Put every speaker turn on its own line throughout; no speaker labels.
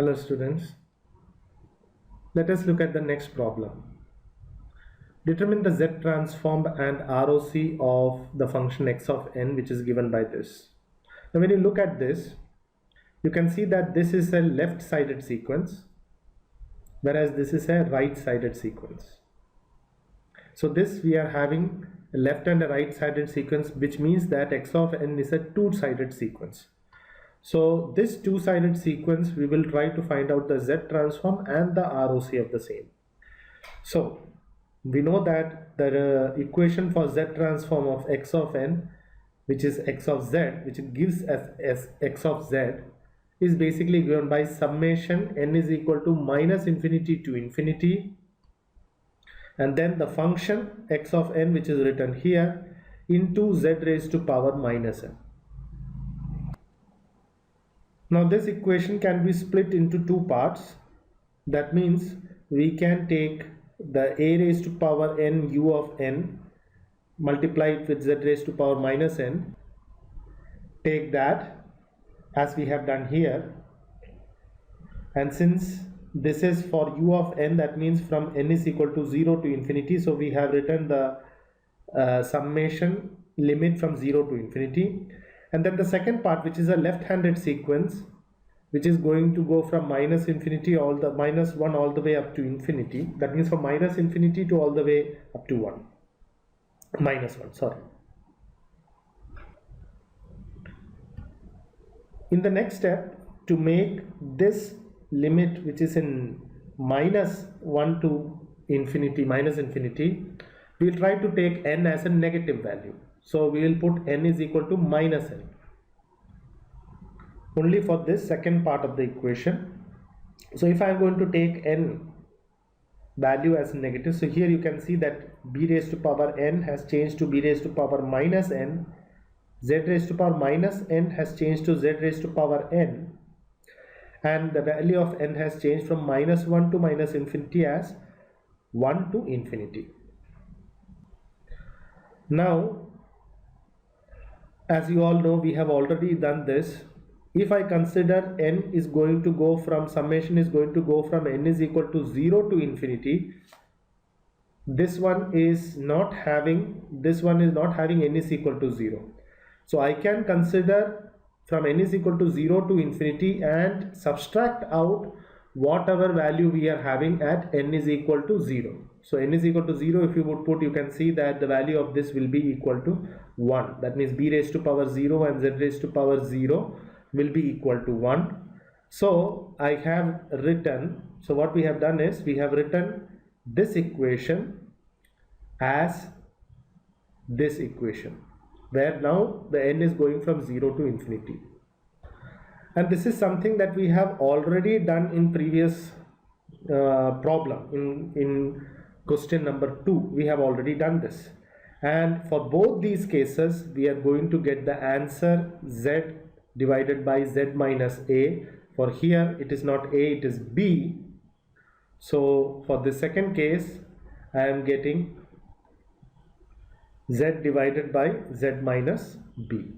Hello students, let us look at the next problem. Determine the Z transform and ROC of the function x of n, which is given by this. Now when you look at this, you can see that this is a left-sided sequence, whereas this is a right-sided sequence. So this we are having a left and a right-sided sequence, which means that x of n is a two-sided sequence. So this two-sided sequence, we will try to find out the Z transform and the ROC of the same. So we know that the equation for Z transform of x of n, which is x of z, which gives us as x of z, is basically given by summation n is equal to minus infinity to infinity, and then the function x of n, which is written here, into z raised to power minus n. Now this equation can be split into two parts. That means we can take the a raised to power n u of n, multiply it with z raised to power minus n, take that as we have done here, and since this is for u of n, that means from n is equal to 0 to infinity, so we have written the summation limit from 0 to infinity. And then the second part, which is a left-handed sequence, which is going to go from minus infinity all the minus 1 all the way up to infinity. That means from minus infinity to all the way up to 1, minus 1, sorry. In the next step, to make this limit, which is in minus 1 to infinity, minus infinity, we will try to take n as a negative value. So we will put n is equal to minus n only for this second part of the equation. So if I am going to take n value as negative, so here you can see that b raised to power n has changed to b raised to power minus n, z raised to power minus n has changed to z raised to power n, and the value of n has changed from minus 1 to minus infinity as 1 to infinity. Now, as you all know, we have already done this. If I consider n is going to go from, summation is going to go from n is equal to 0 to infinity, this one is not having n is equal to 0. So I can consider from n is equal to 0 to infinity and subtract out whatever value we are having at n is equal to 0. So n is equal to 0, if you would put, you can see that the value of this will be equal to 1. That means b raised to power 0 and z raised to power 0 will be equal to 1. So I have written, so what we have done is we have written this equation as this equation, where now the n is going from 0 to infinity. And this is something that we have already done in previous problem. In question number 2, we have already done this. And for both these cases, we are going to get the answer z divided by z minus a. For here, it is not a, it is b. So for the second case, I am getting z divided by z minus b.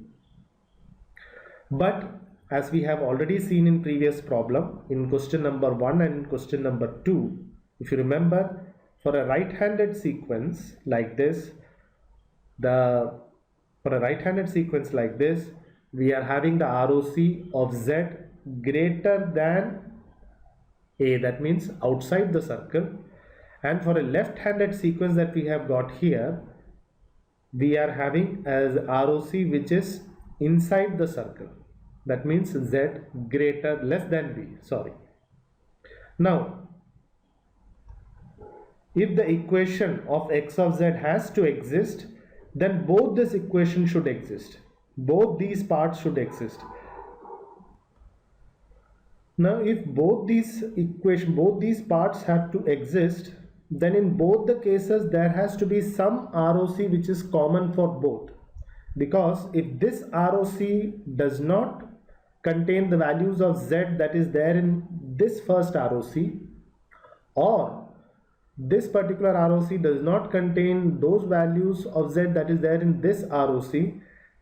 But as we have already seen in previous problem, in question number 1 and in question number 2, if you remember, for a right-handed sequence like this, we are having the ROC of z greater than a, that means outside the circle. And for a left-handed sequence that we have got here, we are having as ROC which is inside the circle. That means z less than b, sorry. Now, if the equation of x of z has to exist, then both this equation should exist. Both these parts should exist. Now, if both these parts have to exist, then in both the cases there has to be some ROC which is common for both. Because if this ROC does not contain the values of z that is there in this first ROC, or this particular ROC does not contain those values of z that is there in this ROC,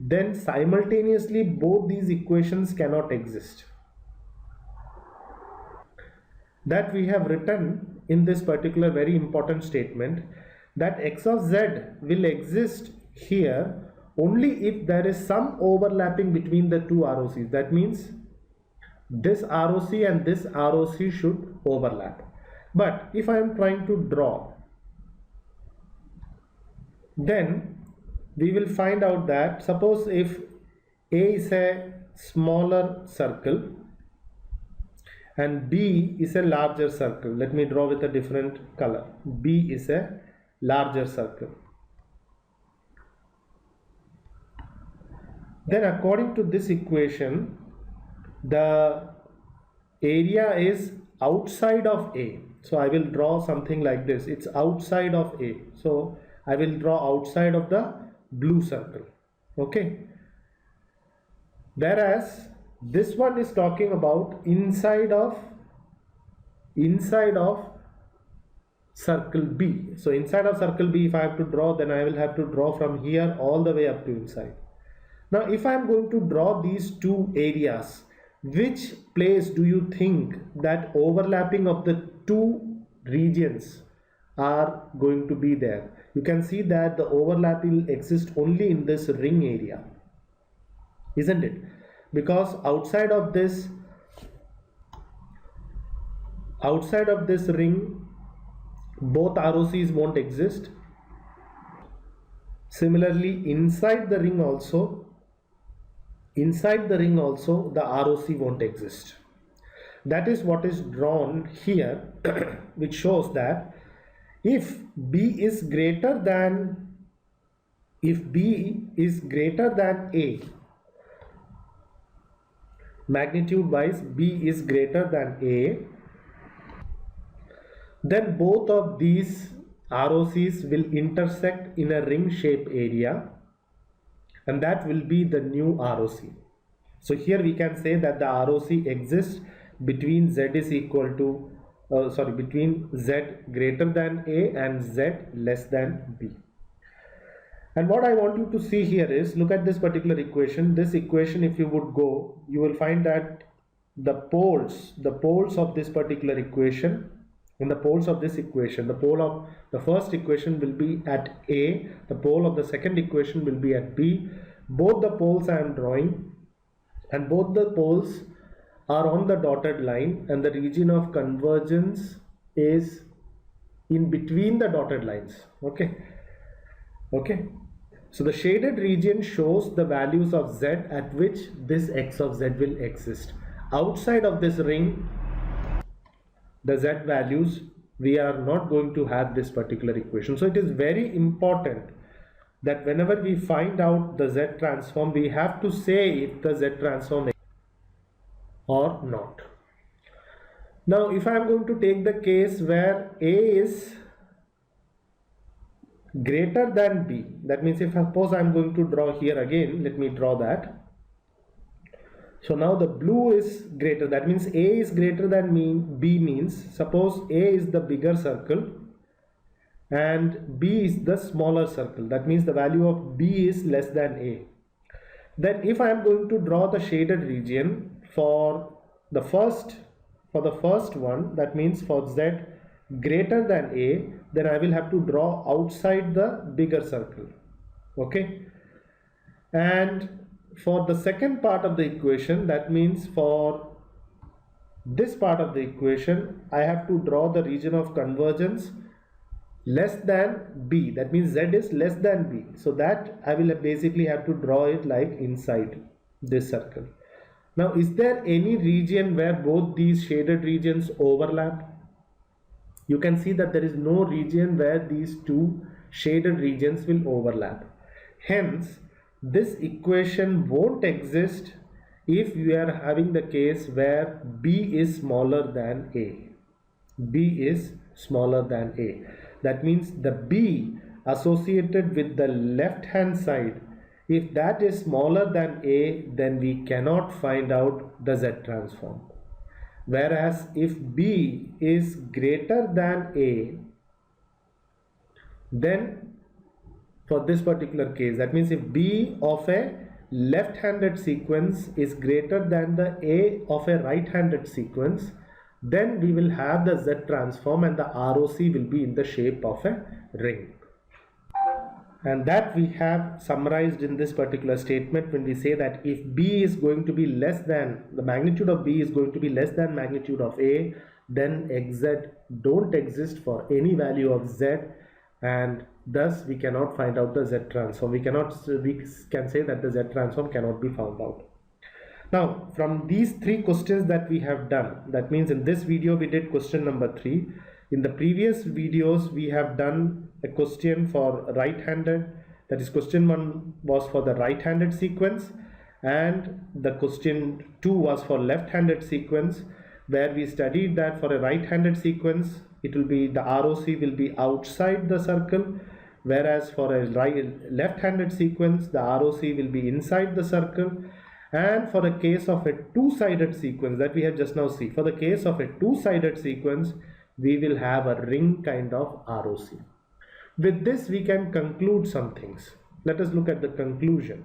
then simultaneously both these equations cannot exist. that we have written in this particular very important statement, that x of z will exist here only if there is some overlapping between the two ROCs. That means this ROC and this ROC should overlap. But if I am trying to draw, then we will find out that suppose if A is a smaller circle and B is a larger circle. Let me draw with a different color. B is a larger circle. Then according to this equation, the area is outside of A. So I will draw something like this. It's outside of A. So I will draw outside of the blue circle. Okay. Whereas this one is talking about inside of circle B. So inside of circle B, if I have to draw, then I will have to draw from here all the way up to inside. Now if I am going to draw these two areas, which place do you think that overlapping of the two regions are going to be there? You can see that the overlap will exist only in this ring area, isn't it? Because outside of this ring, both ROCs won't exist. Similarly, inside the ring also, the ROC won't exist. That is what is drawn here, which shows that if B is greater than A, magnitude wise B is greater than A, then both of these ROCs will intersect in a ring shaped area, and that will be the new ROC. So here we can say that the ROC exists between between Z greater than A and Z less than B. And what I want you to see here is, look at this particular equation. This equation, if you would go, you will find that the poles of this particular equation, the pole of the first equation will be at A, the pole of the second equation will be at B. Both the poles I am drawing, and both the poles are on the dotted line, and the region of convergence is in between the dotted lines. Okay. So the shaded region shows the values of Z at which this x of Z will exist. Outside of this ring, the Z values, we are not going to have this particular equation. So it is very important that whenever we find out the Z transform, we have to say if the Z transform exists or not. Now if I am going to take the case where A is greater than B, that means if suppose I am going to draw here again, let me draw that. So now the blue is greater, that means A is greater than B, means suppose A is the bigger circle and B is the smaller circle, that means the value of B is less than A. Then if I am going to draw the shaded region for the first one, that means for Z greater than A, then I will have to draw outside the bigger circle. Okay. And for the second part of the equation, that means for this part of the equation, I have to draw the region of convergence less than B, that means Z is less than B. So that I will basically have to draw it like inside this circle. Now is there any region where both these shaded regions overlap? You can see that there is no region where these two shaded regions will overlap. Hence, this equation won't exist if we are having the case where B is smaller than A. B is smaller than A. That means the B associated with the left hand side, if that is smaller than A, then we cannot find out the Z transform. Whereas if B is greater than A, then for this particular case, that means if B of a left-handed sequence is greater than the A of a right-handed sequence, then we will have the Z transform and the ROC will be in the shape of a ring. And that we have summarized in this particular statement when we say that if B is going to be less than, the magnitude of B is going to be less than magnitude of A, then XZ don't exist for any value of Z, and thus we cannot find out the Z transform. We can say that the Z transform cannot be found out. Now, from these three questions that we have done, that means in this video we did question number 3. In the previous videos we have done a question for right-handed, that is question 1 was for the right-handed sequence, and the question 2 was for left-handed sequence, where we studied that for a right-handed sequence it will be the ROC will be outside the circle, whereas for a left-handed sequence the ROC will be inside the circle. And for the case of a two-sided sequence that we have just now seen, for the case of a two-sided sequence we will have a ring kind of ROC. With this we can conclude some things. Let us look at the conclusion.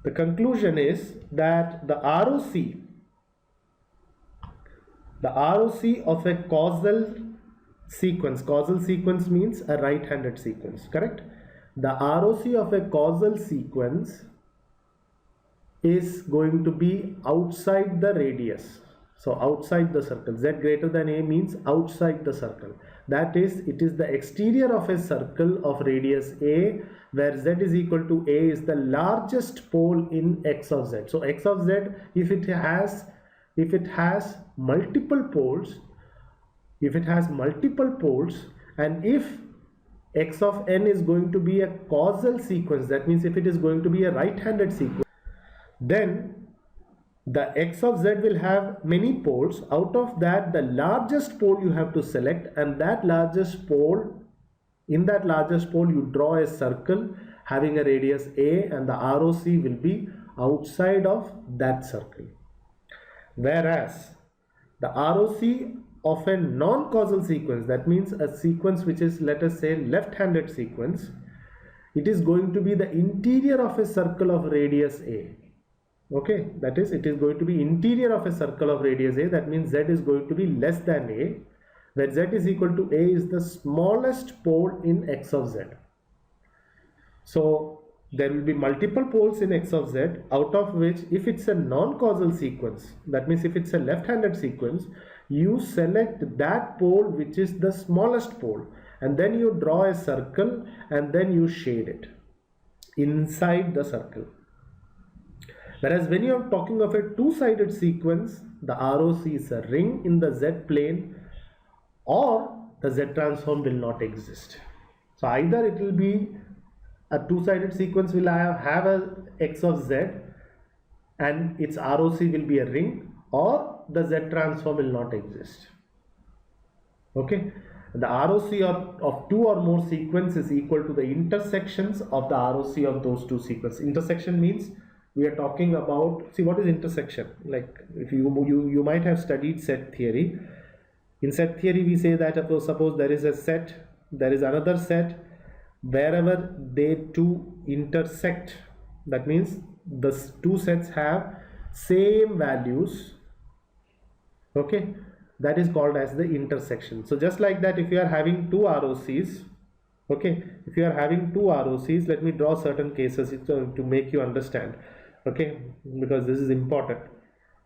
The conclusion is that the ROC of a causal sequence means a right-handed sequence, correct? The ROC of a causal sequence is going to be outside the radius. So outside the circle. Z greater than A means outside the circle. That is, it is the exterior of a circle of radius A, where Z is equal to A is the largest pole in X of Z. So X of Z, if it has multiple poles, and if X of n is going to be a causal sequence, that means if it is going to be a right-handed sequence, then the X of Z will have many poles. Out of that, the largest pole you have to select, and that largest pole, in that largest pole you draw a circle having a radius A, and the ROC will be outside of that circle. Whereas the ROC of a non-causal sequence, that means a sequence which is, let us say, left-handed sequence, it is going to be the interior of a circle of radius A. Okay, that is, it is going to be interior of a circle of radius A. That means Z is going to be less than A, where Z is equal to A is the smallest pole in X of Z. So there will be multiple poles in X of Z, out of which, if it's a non-causal sequence, that means if it's a left-handed sequence, you select that pole which is the smallest pole, and then you draw a circle and then you shade it inside the circle. Whereas when you are talking of a two-sided sequence, the ROC is a ring in the Z plane, or the Z transform will not exist. So either it will be a two-sided sequence will have a X of Z and its ROC will be a ring, or the Z transform will not exist. Okay, the ROC of two or more sequences is equal to the intersections of the ROC of those two sequences. Intersection means we are talking about, see, what is intersection? Like, if you might have studied set theory. In set theory we say that suppose there is a set, there is another set, wherever they two intersect, that means the two sets have same values, okay, that is called as the intersection. So just like that, if you are having two ROCs, okay, if you are having two ROCs, let me draw certain cases to make you understand, okay, because this is important.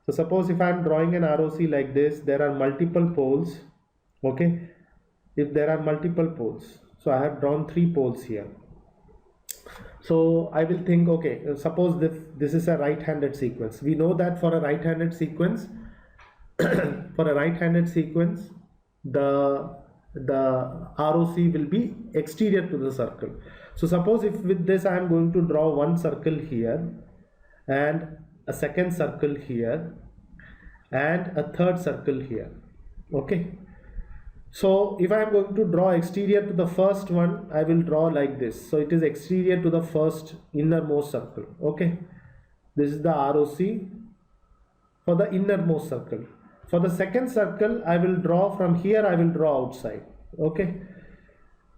So suppose if I am drawing an ROC like this, there are multiple poles, okay, if there are multiple poles, so I have drawn 3 poles here. So I will think, okay, suppose this is a right-handed sequence. We know that for a right-handed sequence, the ROC will be exterior to the circle. So suppose if with this I am going to draw one circle here, and a second circle here, and a third circle here, okay. So if I am going to draw exterior to the first one, I will draw like this. So it is exterior to the first innermost circle, okay. This is the ROC for the innermost circle. For the second circle, I will draw from here, I will draw outside, okay.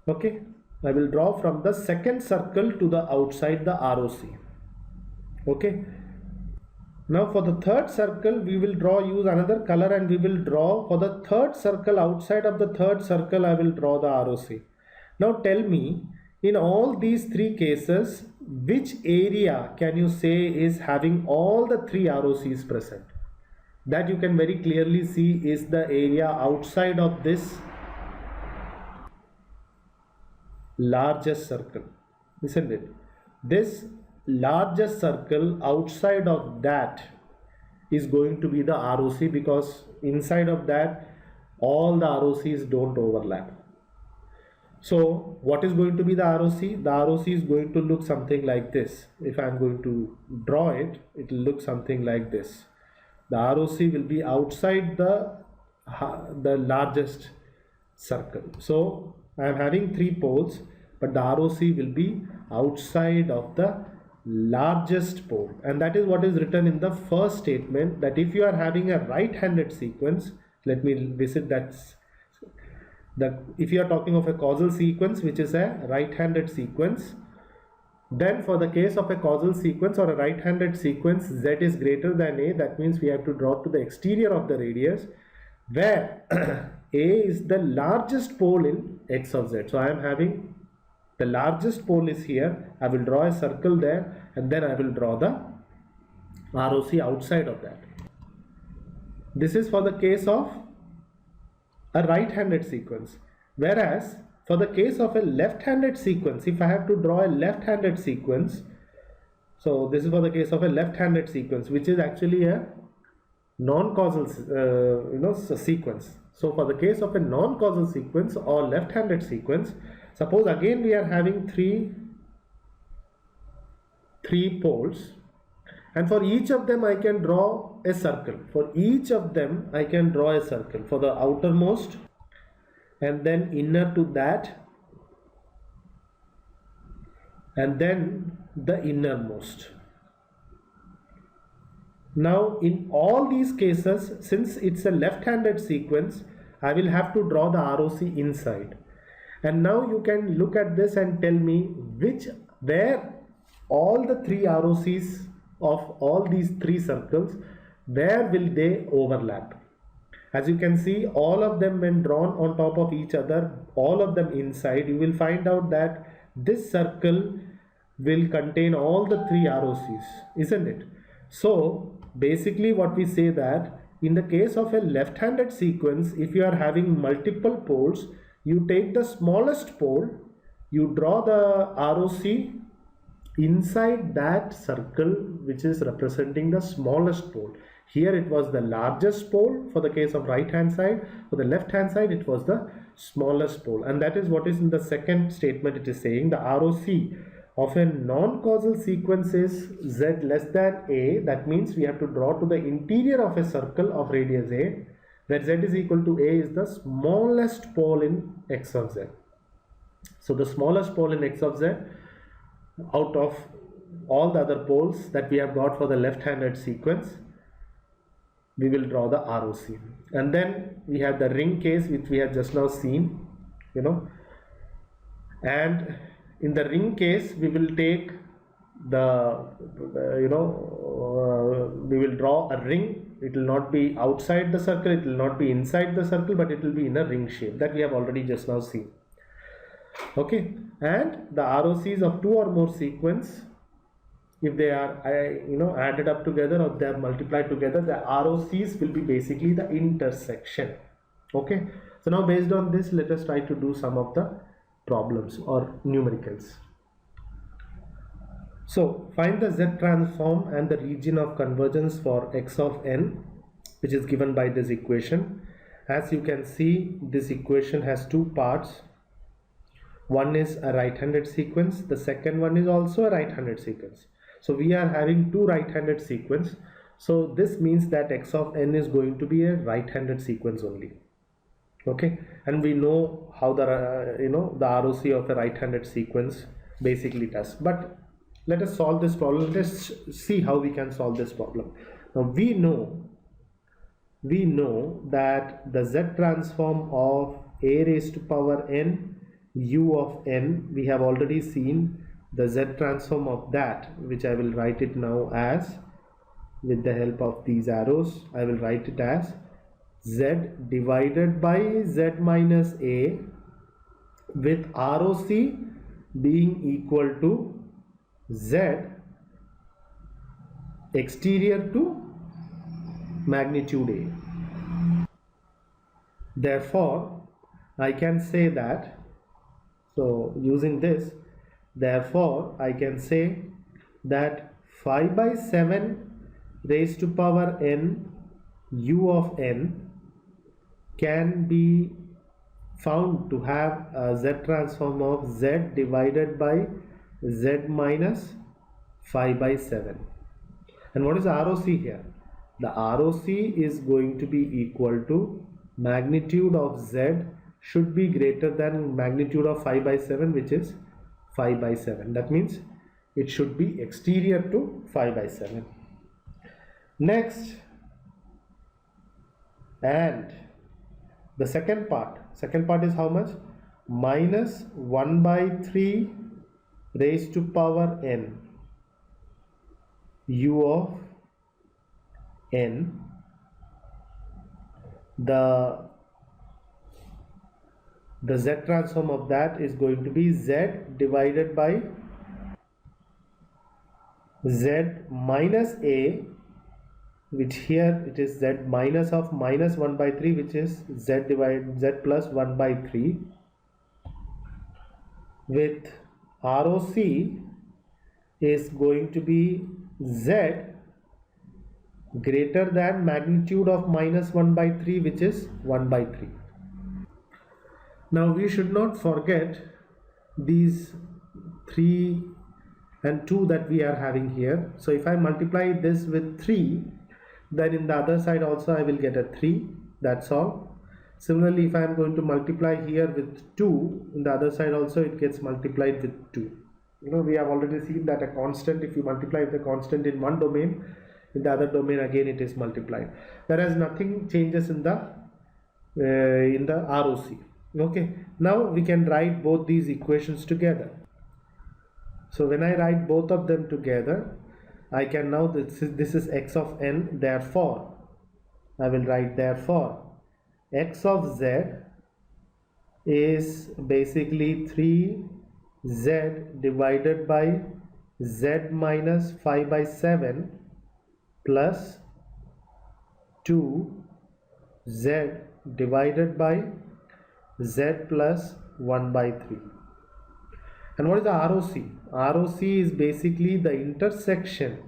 Okay, I will draw from the second circle to the outside the ROC, okay. Now for the third circle, we will use another color, and we will draw for the third circle. Outside of the third circle, I will draw the ROC. Now tell me, in all these three cases, which area can you say is having all the three ROCs present? That you can very clearly see is the area outside of this largest circle, isn't it? This largest circle, outside of that is going to be the ROC, because inside of that all the ROCs don't overlap. So what is going to be the ROC? The ROC is going to look something like this. If I am going to draw it, it will look something like this. The ROC will be outside the largest circle. So I am having three poles, but the ROC will be outside of the largest pole, and that is what is written in the first statement, that if you are having a right-handed sequence, let me visit that. If you are talking of a causal sequence which is a right-handed sequence, then for the case of a causal sequence or a right-handed sequence, Z is greater than A. That means we have to draw to the exterior of the radius, where A is the largest pole in X of Z. So I am having the largest pole is here. I will draw a circle there, and then I will draw the ROC outside of that. This is for the case of a right-handed sequence. Whereas for the case of a left-handed sequence, if I have to draw a left-handed sequence, so this is for the case of a left-handed sequence, which is actually a non-causal sequence. So for the case of a non-causal sequence or left-handed sequence, suppose again we are having three poles, and for each of them I can draw a circle. For each of them I can draw a circle, for the outermost, and then inner to that, and then the innermost. Now in all these cases, since it's a left-handed sequence, I will have to draw the ROC inside. And now you can look at this and tell me where all the three ROCs of all these three circles, where will they overlap? As you can see, all of them when drawn on top of each other, all of them inside, you will find out that this circle will contain all the three ROCs, isn't it? So basically what we say, that in the case of a left-handed sequence, if you are having multiple poles, you take the smallest pole, you draw the ROC inside that circle which is representing the smallest pole. Here it was the largest pole for the case of right hand side. For the left hand side it was the smallest pole, and that is what is in the second statement. It is saying the ROC of a non-causal sequence is Z less than A. That means we have to draw to the interior of a circle of radius A, where Z is equal to A is the smallest pole in X of Z. So the smallest pole in X of Z out of all the other poles that we have got for the left-handed sequence, we will draw the ROC. And then we have the ring case which we have just now seen, and in the ring case we will take the we will draw a ring. It will not be outside the circle, it will not be inside the circle, but it will be in a ring shape that we have already just now seen. Okay, and the ROCs of two or more sequence, if they are added up together or they are multiplied together, the ROCs will be basically the intersection. Okay, so now based on this, let us try to do some of the problems or numericals. So find the Z transform and the region of convergence for X of n, which is given by this equation. As you can see, this equation has two parts. One is a right-handed sequence, the second one is also a right-handed sequence. So we are having two right-handed sequence. So this means that X of n is going to be a right-handed sequence only. Okay, and we know how the the ROC of a right-handed sequence basically does. But let us solve this problem. Let's see how we can solve this problem. Now we know that the Z transform of a raised to power n u of n, we have already seen the Z transform of that, which I will write it now as with the help of these arrows. I will write it as Z divided by Z minus A, with ROC being equal to Z exterior to magnitude A. Therefore, I can say that, so using this, therefore I can say that 5 by 7 raised to power n u of n can be found to have a Z transform of Z divided by Z minus 5 by 7. And what is ROC here? The ROC is going to be equal to magnitude of Z should be greater than magnitude of 5 by 7, which is 5 by 7. That means it should be exterior to 5 by 7. Next, and the second part is how much? Minus 1 by 3 raised to power n u of n. The Z transform of that is going to be Z divided by Z minus A, which here it is Z minus of minus 1 by 3, which is Z divided Z plus 1 by 3, with ROC is going to be Z greater than magnitude of minus 1 by 3, which is 1 by 3. Now we should not forget these 3 and 2 that we are having here. So if I multiply this with 3, then in the other side also I will get a 3, that's all. Similarly, if I am going to multiply here with 2, in the other side also it gets multiplied with 2. You know, we have already seen that a constant, if you multiply the constant in one domain, in the other domain again it is multiplied. Whereas nothing changes in the ROC. Okay, now we can write both these equations together. So when I write both of them together, I can now, this is x of n, therefore I will write therefore x of z is basically 3z divided by z minus 5 by 7 plus 2z divided by z plus 1 by 3. And what is the ROC? ROC is basically the intersection.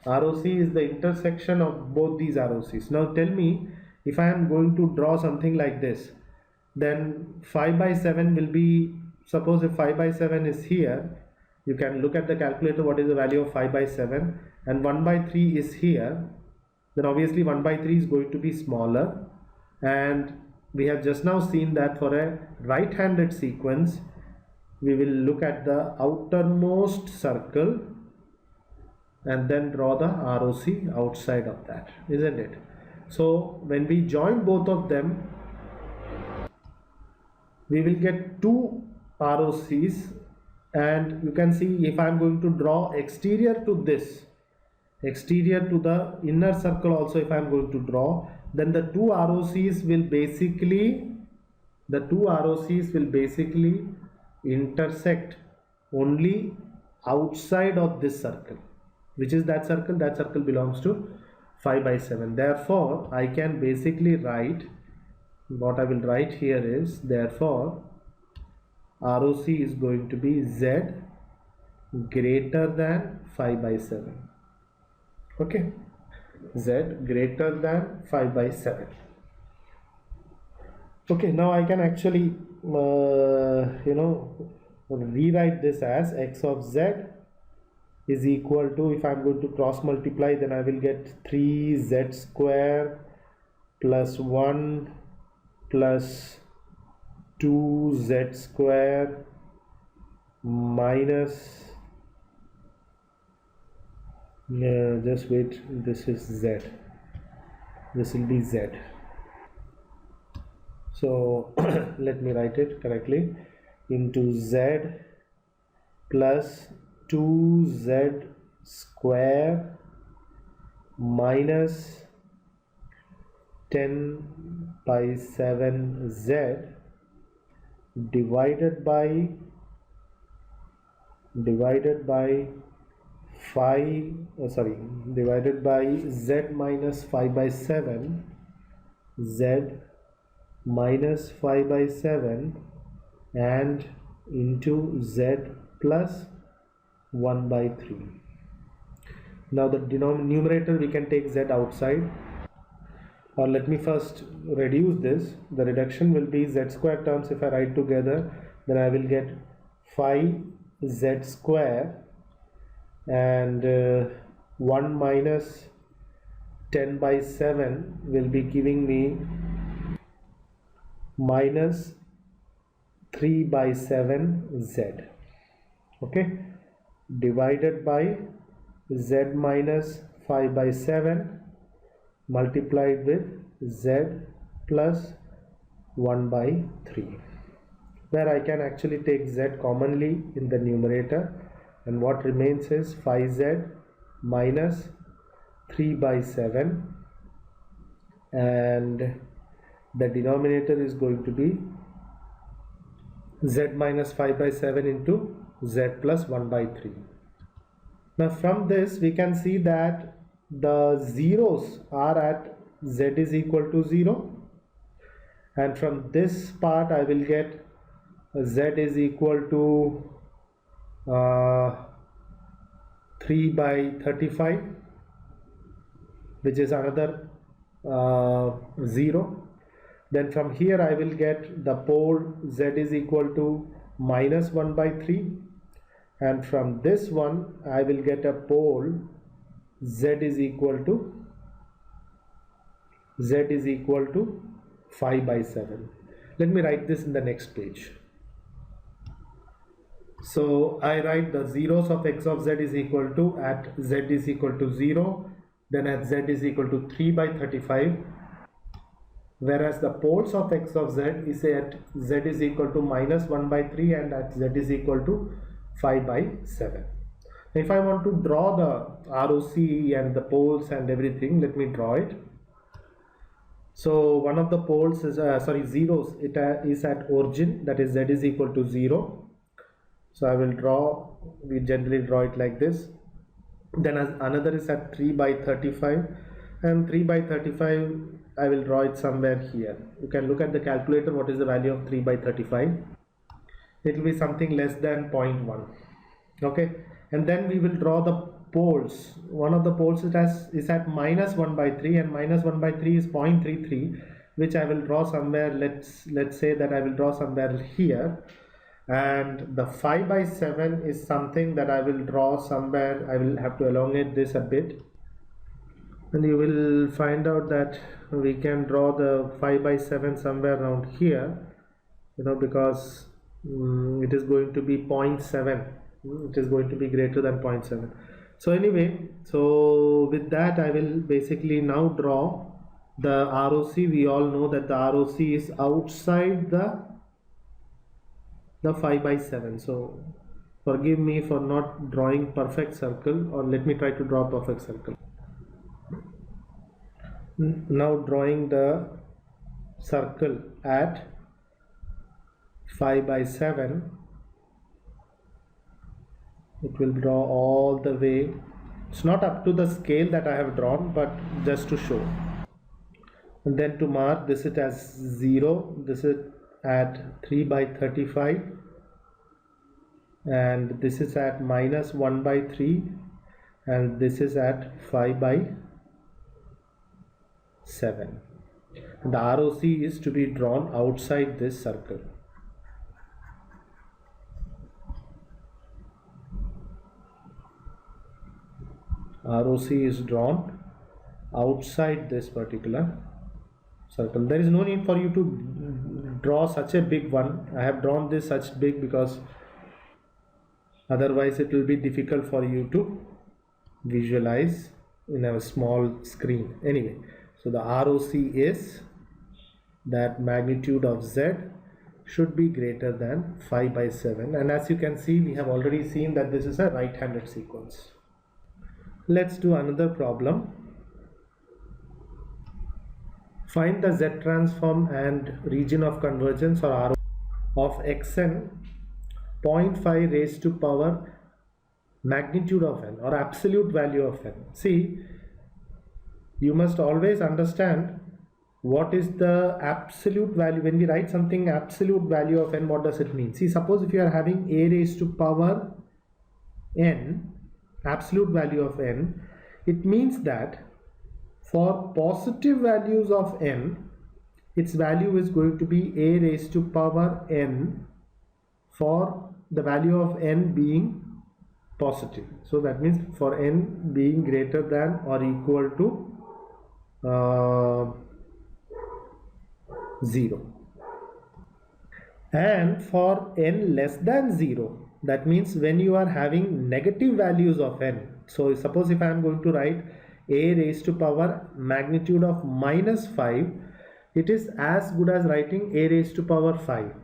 ROC is the intersection of both these ROCs. Now tell me, if I am going to draw something like this, then 5 by 7 will be, suppose if 5 by 7 is here, you can look at the calculator what is the value of 5 by 7, and 1 by 3 is here, then obviously 1 by 3 is going to be smaller. And we have just now seen that for a right-handed sequence, we will look at the outermost circle and then draw the ROC outside of that, isn't it? So when we join both of them, we will get 2 ROCs, and you can see if I am going to draw exterior to this, exterior to the inner circle also, if I am going to draw, then the 2 ROCs will basically intersect only outside of this circle. Which is that circle? That circle belongs to 5 by 7. Therefore, I can basically write, what I will write here is, therefore ROC is going to be Z greater than 5 by 7. Okay, Z greater than 5 by 7. Okay, now I can actually rewrite this as x of z is equal to, if I am going to cross multiply, then I will get 3z square plus 1 plus 2z square minus, just wait, this is z, this will be z. So let me write it correctly, into z plus 2z square minus 10 by 7 z divided by 5 divided by z minus 5 by 7 z minus 5 by 7 and into z plus 1 by 3. Now the numerator we can take z outside, or let me first reduce this. The reduction will be z square terms. If I write together, then I will get 5z square and 1 minus 10 by 7 will be giving me minus 3 by 7 z, okay, divided by z minus 5 by 7 multiplied with z plus 1 by 3, where I can actually take z commonly in the numerator, and what remains is 5z minus 3 by 7, and the denominator is going to be z minus 5 by 7 into z plus 1 by 3. Now from this we can see that the zeros are at z is equal to 0, and from this part I will get z is equal to 3 by 35, which is another 0. Then from here I will get the pole z is equal to minus 1 by 3, and from this one I will get a pole z is equal to 5 by 7. Let me write this in the next page. So I write the zeros of x of z is equal to at z is equal to 0, then at z is equal to 3 by 35, whereas the poles of x of z is at z is equal to minus 1 by 3 and at z is equal to 5 by 7. If I want to draw the ROC and the poles and everything, let me draw it. So one of the poles is zeros, it is at origin, that is z is equal to 0. So I will draw, we generally draw it like this. Then as another is at 3 by 35, and 3 by 35 I will draw it somewhere here. You can look at the calculator what is the value of 3 by 35. It will be something less than 0.1. Okay, and then we will draw the poles. One of the poles is at minus 1 by 3, and minus 1 by 3 is 0.33, which I will draw somewhere. Let's say that I will draw somewhere here. And the 5 by 7 is something that I will draw somewhere. I will have to elongate this a bit, and you will find out that we can draw the 5 by 7 somewhere around here, because it is going to be 0.7. It is going to be greater than 0.7. So anyway, so with that I will basically now draw the ROC. We all know that the ROC is outside the 5 by 7. So forgive me for not drawing perfect circle, or let me try to draw perfect circle. Now drawing the circle at 5 by 7, it will draw all the way. It's not up to the scale that I have drawn, but just to show. And then to mark, this is as 0, this is at 3 by 35, and this is at minus 1 by 3, and this is at 5 by 7. The ROC is to be drawn outside this circle. ROC is drawn outside this particular circle. There is no need for you to draw such a big one. I have drawn this such big because otherwise it will be difficult for you to visualize in a small screen. Anyway, so the ROC is that magnitude of Z should be greater than 5 by 7, and as you can see, we have already seen that this is a right-handed sequence. Let's do another problem. Find the Z transform and region of convergence or R of xn 0.5 raised to power magnitude of n or absolute value of n. See, you must always understand what is the absolute value. When we write something absolute value of n, what does it mean? See, suppose if you are having a raised to power n, absolute value of n, it means that for positive values of n, its value is going to be a raised to power n for the value of n being positive. So that means for n being greater than or equal to 0. And for n less than 0, that means when you are having negative values of n. So suppose if I am going to write a raised to power magnitude of -5, it is as good as writing a raised to power 5.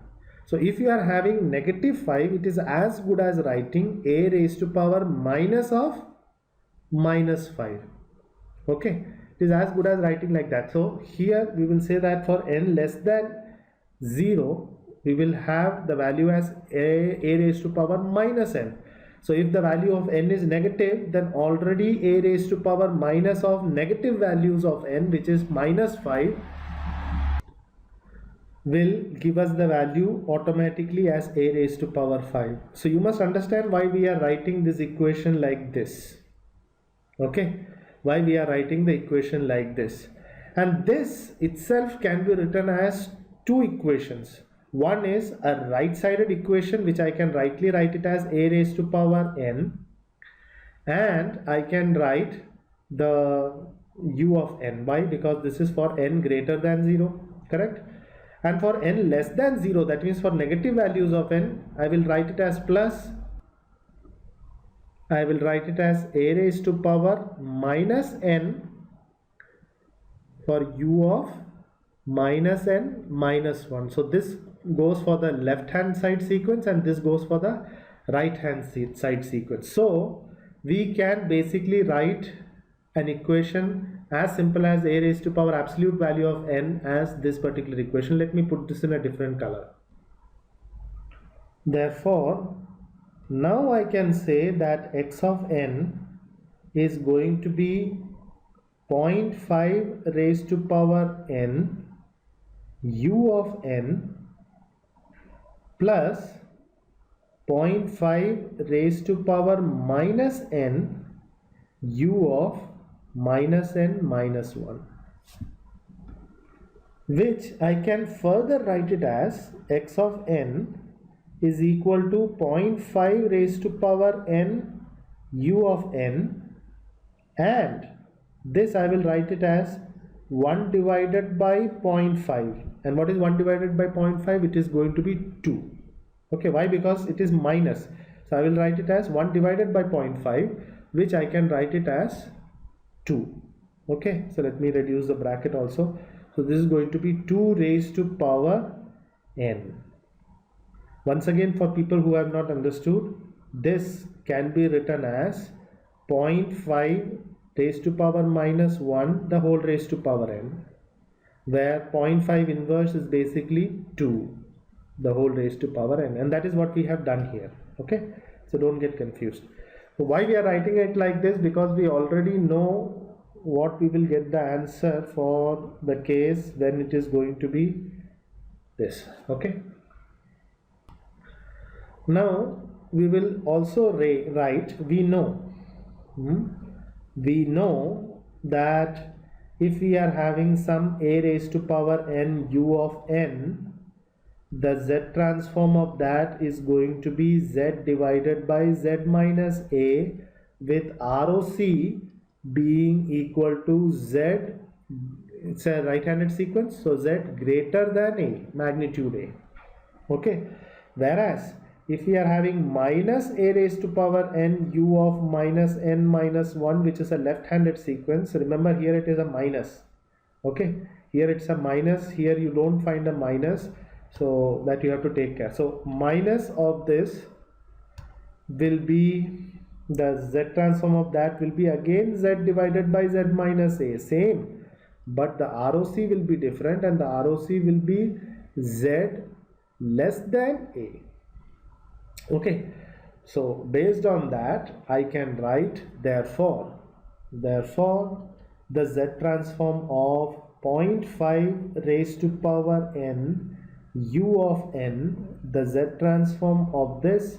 So if you are having -5, it is as good as writing a raised to power minus of -5. Okay, it is as good as writing like that. So here we will say that for n less than 0, we will have the value as a raised to power -n. So if the value of n is negative, then already a raised to power minus of negative values of n, which is -5, will give us the value automatically as a raised to power 5. So you must understand why we are writing this equation like this. Okay, why we are writing the equation like this. And this itself can be written as two equations. One is a right-sided equation, which I can rightly write it as a raised to power n, and I can write the u of n. Why? Because this is for n greater than 0, correct? And for n less than 0, that means for negative values of n, I will write it as plus. I will write it as a raised to power minus n for u of -n -1. So this goes for the left hand side sequence and this goes for the right hand side sequence. So we can basically write an equation as simple as a raised to power absolute value of n as this particular equation. Let me put this in a different color. Therefore, now I can say that x of n is going to be 0.5 raised to power n u of n plus 0.5 raised to power minus n u of -n -1, which I can further write it as x of n is equal to 0.5 raised to power n u of n, and this I will write it as 1 divided by 0.5. And what is 1 divided by 0.5? It is going to be 2. Okay, why? Because it is minus. So I will write it as 1 divided by 0.5, which I can write it as 2. Okay, so let me reduce the bracket also. So this is going to be 2 raised to power n. Once again, for people who have not understood, this can be written as 0.5 raised to power -1 the whole raised to power n, where 0.5 inverse is basically 2 the whole raised to power n, and that is what we have done here. Okay, so don't get confused. So why we are writing it like this? Because we already know what we will get the answer for the case when it is going to be this. Okay, now we will also write, we know that if we are having some a raised to power n u of n, the z transform of that is going to be z divided by z minus a, with ROC being equal to z, it's a right-handed sequence, so z greater than a, magnitude a. Okay, whereas if we are having minus a raised to power n u of -n -1, which is a left-handed sequence, remember here it is a minus. Okay, here it's a minus, here you don't find a minus, so that you have to take care. So minus of this will be, the z transform of that will be again z divided by z minus a, same, but the ROC will be different, and the ROC will be Z less than A. Okay, so based on that I can write therefore the Z transform of 0.5 raised to power n u of n, the Z transform of this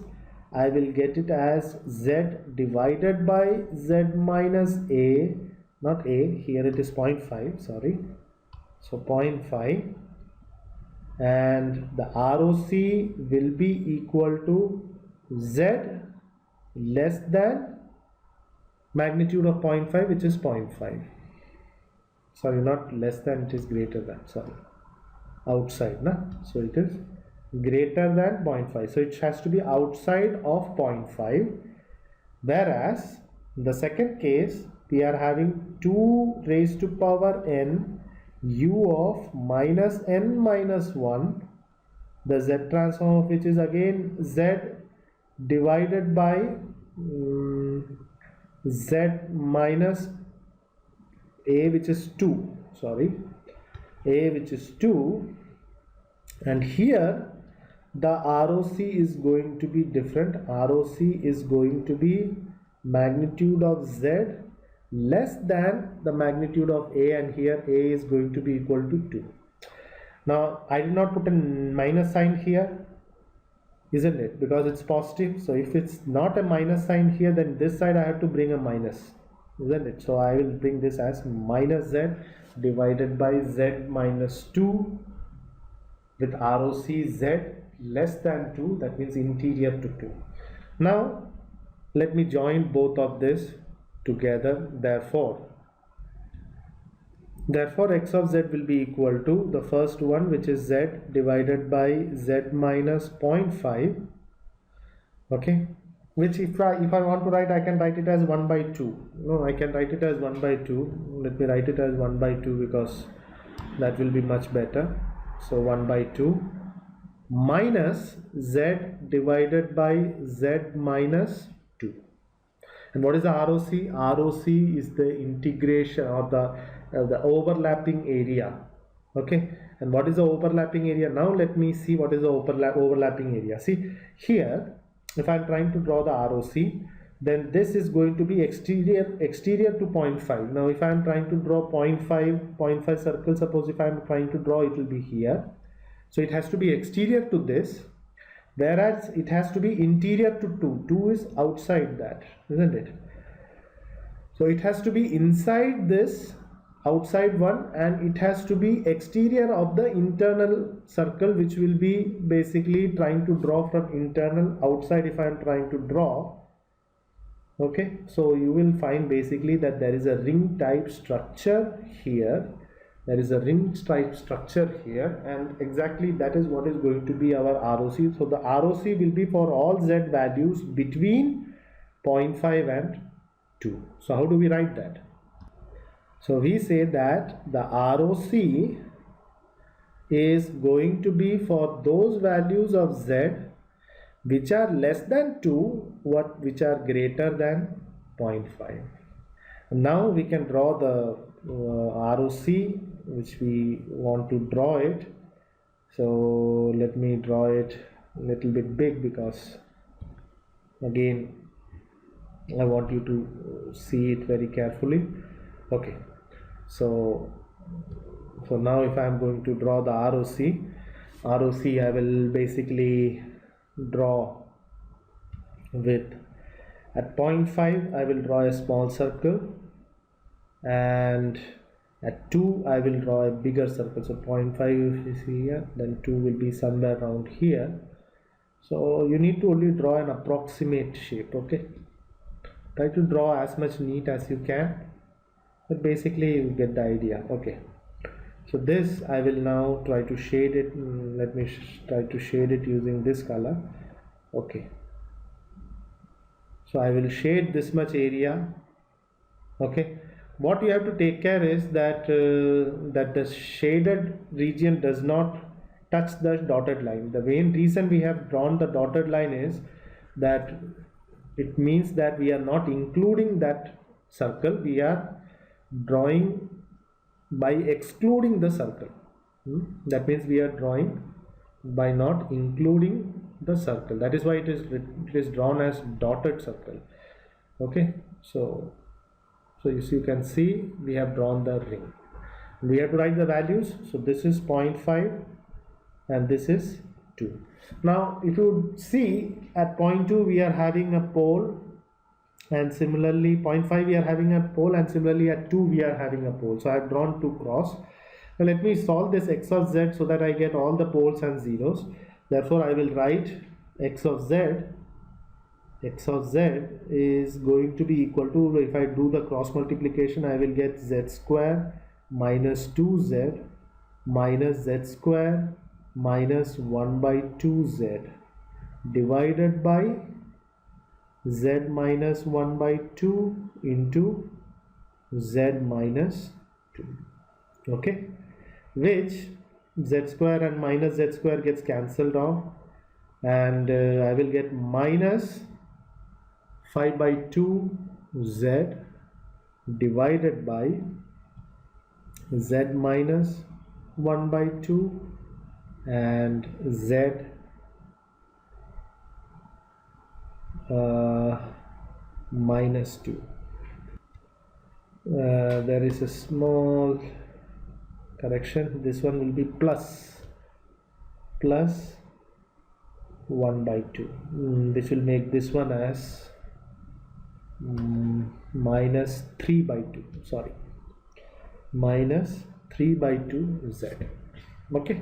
I will get it as Z divided by Z minus A, not A, here it is 0.5, sorry, so 0.5, and the ROC will be equal to Z less than magnitude of 0.5, which is 0.5. Sorry, not less than, it is greater than, sorry, outside, na? So it is greater than 0.5. So it has to be outside of 0.5. Whereas the second case, we are having 2 raised to power n u of minus n minus 1, the Z transform of which is again Z divided by Z minus A, which is 2, sorry, A which is 2, and here the ROC is going to be different. ROC is going to be magnitude of Z less than the magnitude of A, and here A is going to be equal to 2. Now I did not put a minus sign here, isn't it, because it's positive. So if it's not a minus sign here, then this side I have to bring a minus, isn't it? So I will bring this as minus Z divided by Z minus 2 with ROC Z less than 2, that means interior to 2. Now let me join both of this together. Therefore x of Z will be equal to the first one, which is Z divided by Z minus 0.5, okay, which if I want to write, I can write it as 1 by 2. No, I can write it as 1 by 2. Let me write it as 1 by 2 because that will be much better. So 1 by 2 minus Z divided by Z minus 2. And what is the ROC? ROC is the integration of the overlapping area. Okay, and what is the overlapping area? Now let me see what is the overlapping area. See here, if I am trying to draw the ROC, then this is going to be exterior to 0.5. Now if I am trying to draw 0.5 circle, suppose if I am trying to draw, it will be here. So it has to be exterior to this, whereas it has to be interior to 2. 2 is outside that, isn't it? So it has to be inside this outside one, and it has to be exterior of the internal circle, which will be basically trying to draw from internal outside if I am trying to draw. Okay, so you will find basically that there is a ring type structure here. There is a ring type structure here, and exactly that is what is going to be our ROC. So the ROC will be for all Z values between 0.5 and 2. So how do we write that? So we say that the ROC is going to be for those values of Z which are less than 2, which are greater than 0.5. Now we can draw the ROC which we want to draw it. So let me draw it a little bit big, because again I want you to see it very carefully. Okay, so now if I am going to draw the ROC, I will basically draw with, at 0.5 I will draw a small circle, and at 2 I will draw a bigger circle. So 0.5 is here, then 2 will be somewhere around here. So you need to only draw an approximate shape. Okay, try to draw as much neat as you can, but basically you get the idea. Okay, so this I will now try to shade it. Let me try to shade it using this color. Okay, so I will shade this much area. Okay, what you have to take care is that that the shaded region does not touch the dotted line. The main reason we have drawn the dotted line is that it means that we are not including that circle, we are drawing by excluding the circle. That means we are drawing by not including the circle. That is why it is drawn as dotted circle. Okay, so you can see we have drawn the ring. We have to write the values. So this is 0.5 and this is 2. Now if you see at point 2 we are having a pole, and similarly 0.5 we are having a pole, and similarly at 2 we are having a pole. So I have drawn 2 cross. Now let me solve this x of z so that I get all the poles and zeros. Therefore I will write x of z is going to be equal to, if I do the cross multiplication, I will get z square minus 2z minus z square minus 1 by 2z divided by z minus 1 by 2 into z minus 2. Okay, which z square and minus z square gets cancelled off, and I will get minus 5 by 2 z divided by z minus 1 by 2 and z minus 2. There is a small correction. This one will be plus 1 by 2. This will make this one as minus 3 by 2. Sorry, minus 3 by 2 z. Okay,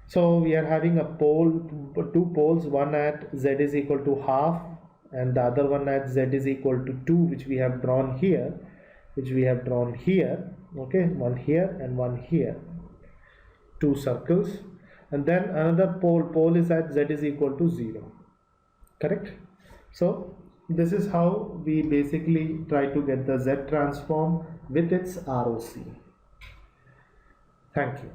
so we are having a pole, 2 poles, one at z is equal to half and the other one at z is equal to 2, which we have drawn here, okay, one here and one here, 2 circles, and then another pole is at z is equal to 0. Correct? So this is how we basically try to get the Z transform with its ROC. Thank you.